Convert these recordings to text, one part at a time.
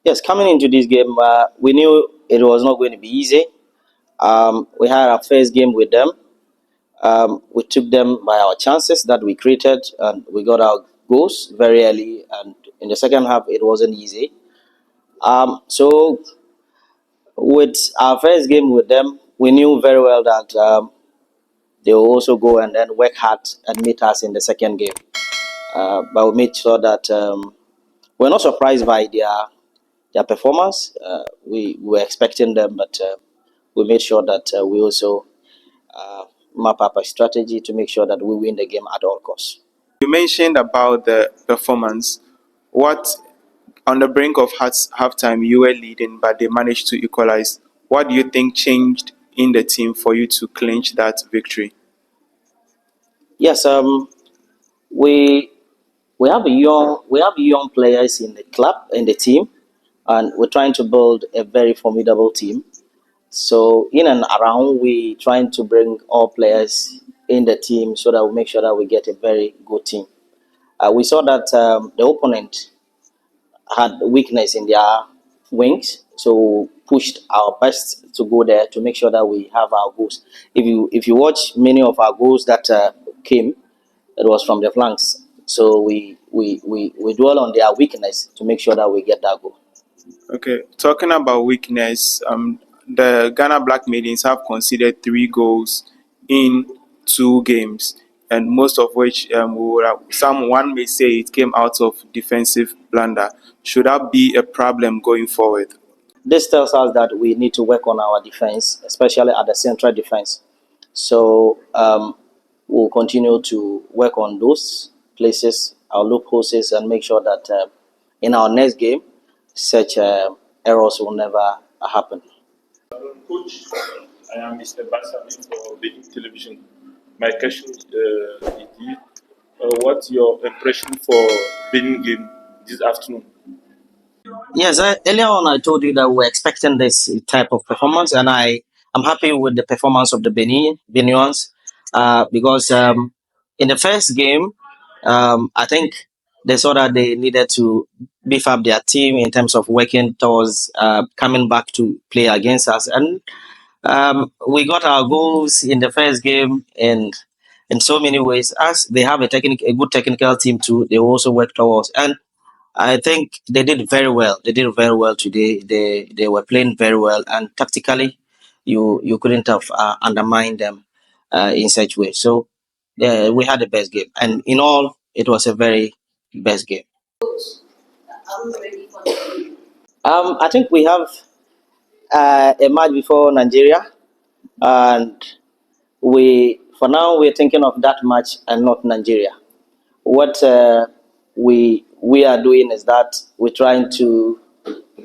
Yes, coming into this game, we knew it was not going to be easy. We had our first game with them. We took them by our chances that we created, and we got our goals very early. And in the second half, it wasn't easy. So with our first game with them, we knew very well that they will also go and then work hard and meet us in the second game. But we made sure that we're not surprised by their performance. We were expecting them, but we made sure that we also uh, map up a strategy to make sure that we win the game at all costs. You mentioned about the performance. What on the brink of halftime you were leading, but they managed to equalize. What do you think changed in the team for you to clinch that victory? Yes, we we have young players in the club in the team, and we're trying to build a very formidable team. So in and around, we trying to bring all players in the team so that we make sure that we get a very good team. We saw that the opponent had weakness in their wings, so pushed our best to go there to make sure that we have our goals. If you watch many of our goals that came, it was from the flanks. So we dwell on their weakness to make sure that we get that goal. Okay, talking about weakness, the Ghana Black Maidens have conceded 3 goals in 2 games, and most of which someone may say it came out of defensive blunder. Should that be a problem going forward? This tells us that we need to work on our defense, especially at the central defense. So we'll continue to work on those places, our loopholes, and make sure that in our next game, such errors will never happen. Coach, I am Mr. Bassami for Benin Television. My question is what's your impression for Benin game this afternoon? Yes, earlier on I told you that we're expecting this type of performance, and I'm happy with the performance of the Benians, because in the first game, I think they saw that they needed to beef up their team in terms of working towards coming back to play against us, and we got our goals in the first game, and in so many ways, as they have a good technical team too, they also work towards and. I think they did very well. They did very well today. They were playing very well, and tactically, you couldn't have undermined them in such way. So we had the best game, and in all, it was a very best game. I think we have a match before Nigeria, and we for now we're thinking of that match and not Nigeria. What we are doing is that we're trying to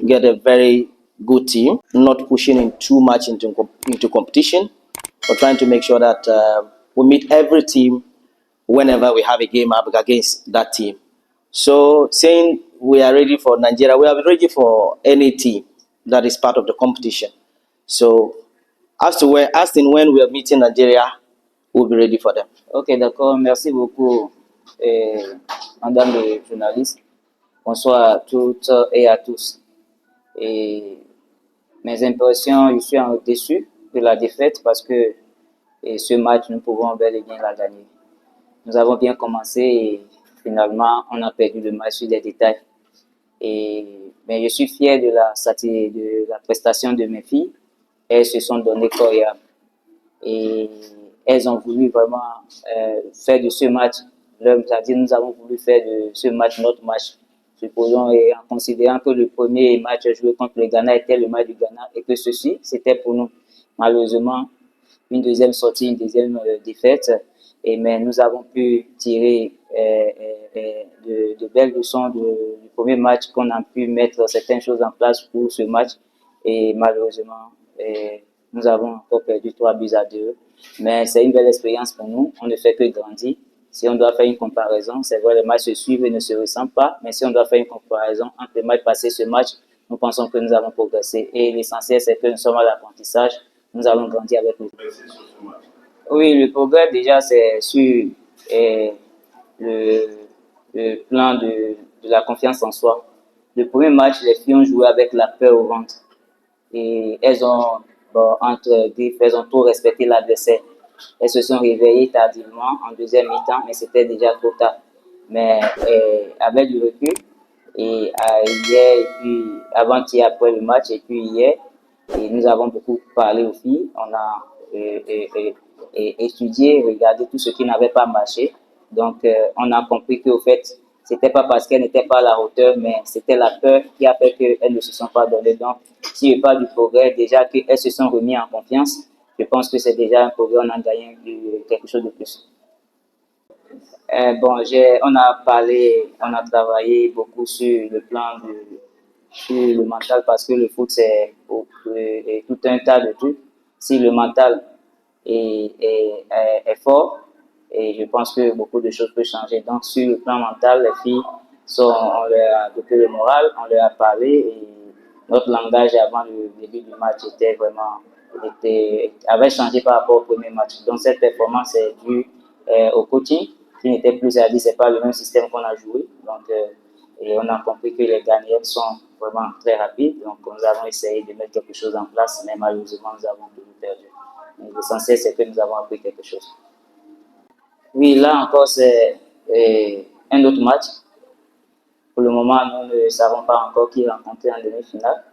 get a very good team, not pushing in too much into competition. We're trying to make sure that we meet every team whenever we have a game up against that team. So saying we are ready for Nigeria, we are ready for any team that is part of the competition. So as in when we are meeting Nigeria, we'll be ready for them. Ok, d'accord. Merci beaucoup, madame le journaliste. Bonsoir à toutes et à tous. Et mes impressions, je suis déçu de la défaite parce que ce match, nous pouvons bel et bien la gagner. Nous avons bien commencé et finalement, on a perdu le match sur des détails. Mais je suis fier de la prestation de mes filles. Elles se sont données corps et âme. Et elles ont voulu vraiment faire de ce match, c'est-à-dire nous avons voulu faire de ce match notre match. Supposons et en considérant que le premier match joué contre le Ghana était le match du Ghana et que ceci, c'était pour nous. Malheureusement, une deuxième sortie, une deuxième défaite, mais nous avons pu tirer de belles leçons du premier match qu'on a pu mettre certaines choses en place pour ce match et malheureusement, nous avons encore perdu 3 buts à 2. Mais c'est une belle expérience pour nous. On ne fait que grandir. Si on doit faire une comparaison, c'est vrai, les matchs se suivent et ne se ressemblent pas. Mais si on doit faire une comparaison entre les matchs passés et ce match, nous pensons que nous avons progressé. Et l'essentiel, c'est que nous sommes à l'apprentissage. Nous allons grandir avec nous. Oui, le progrès, déjà, c'est sur le plan de la confiance en soi. le premier match, les filles ont joué avec la peur au ventre. Et elles ont, bon, entre griffes, elles ont trop respecté l'adversaire. Elles se sont réveillées tardivement en deuxième mi-temps, mais c'était déjà trop tard. Mais avec du recul, et hier, et puis avant-hier après le match, et puis hier, et nous avons beaucoup parlé aux filles. On a étudié, regardé tout ce qui n'avait pas marché. Donc, on a compris qu'au fait, c'était pas parce qu'elles n'étaient pas à la hauteur, mais c'était la peur qui a fait qu'elles ne se sont pas données. Donc, s'il n'y a pas du progrès, déjà qu'elles se sont remis en confiance, je pense que c'est déjà un progrès, on a gagné quelque chose de plus. Bon, on a parlé, on a travaillé beaucoup sur le plan sur le mental parce que le foot, est tout un tas de trucs. Si le mental est fort, et je pense que beaucoup de choses peuvent changer. Donc, sur le plan mental, les filles, on leur a doté le moral, on leur a parlé et notre langage avant le début du match avait changé par rapport au premier match. Donc, cette performance est due au coaching qui n'était plus à dire, c'est pas le même système qu'on a joué. Donc, et on a compris que les gagnants sont vraiment très rapides. Donc, nous avons essayé de mettre quelque chose en place, mais malheureusement, nous avons toujours perdu. L'essentiel, c'est que nous avons appris quelque chose. Oui, là encore, c'est un autre match. Pour le moment, nous ne savons pas encore qui rencontrer en demi-finale.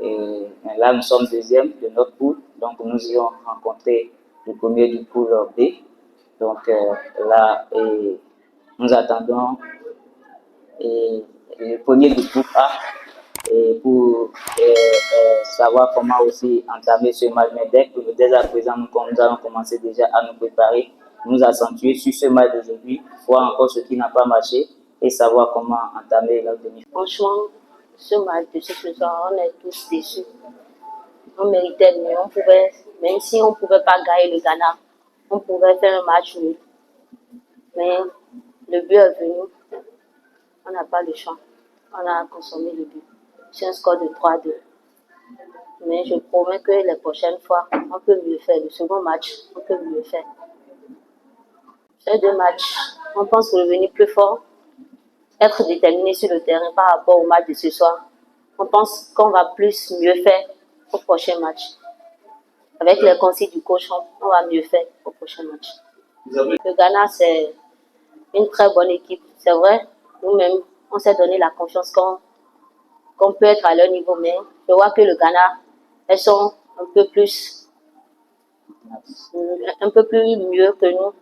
Mais là, nous sommes deuxième de notre poule. Donc, nous irons rencontrer le premier du pool B. Donc, là, nous attendons le premier du groupe A pour savoir comment aussi entamer ce match. Mais dès à présent, nous allons commencer déjà à nous préparer, nous accentuer sur ce match d'aujourd'hui, voir encore ce qui n'a pas marché et savoir comment entamer la demi. Franchement, ce match de ce soir, on est tous déçus. On méritait mieux. Même si on ne pouvait pas gagner le Ghana, on pouvait faire un match nul. Mais le but est venu. On n'a pas le choix. On a consommé le but. C'est un score de 3-2. Mais je promets que les prochaines fois, on peut mieux faire. Le second match, on peut mieux faire. Ces deux matchs, on pense revenir plus fort, être déterminé sur le terrain par rapport au match de ce soir. On pense qu'on va plus mieux faire au prochain match. Avec les consignes du coach, on va mieux faire au prochain match. Le Ghana, c'est une très bonne équipe. C'est vrai, nous-mêmes, on s'est donné la confiance qu'on peut être à leur niveau, mais je vois que le Ghana, elles sont un peu plus mieux que nous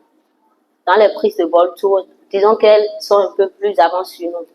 dans les prises de ball tour. Disons qu'elles sont un peu plus avancées sur nous.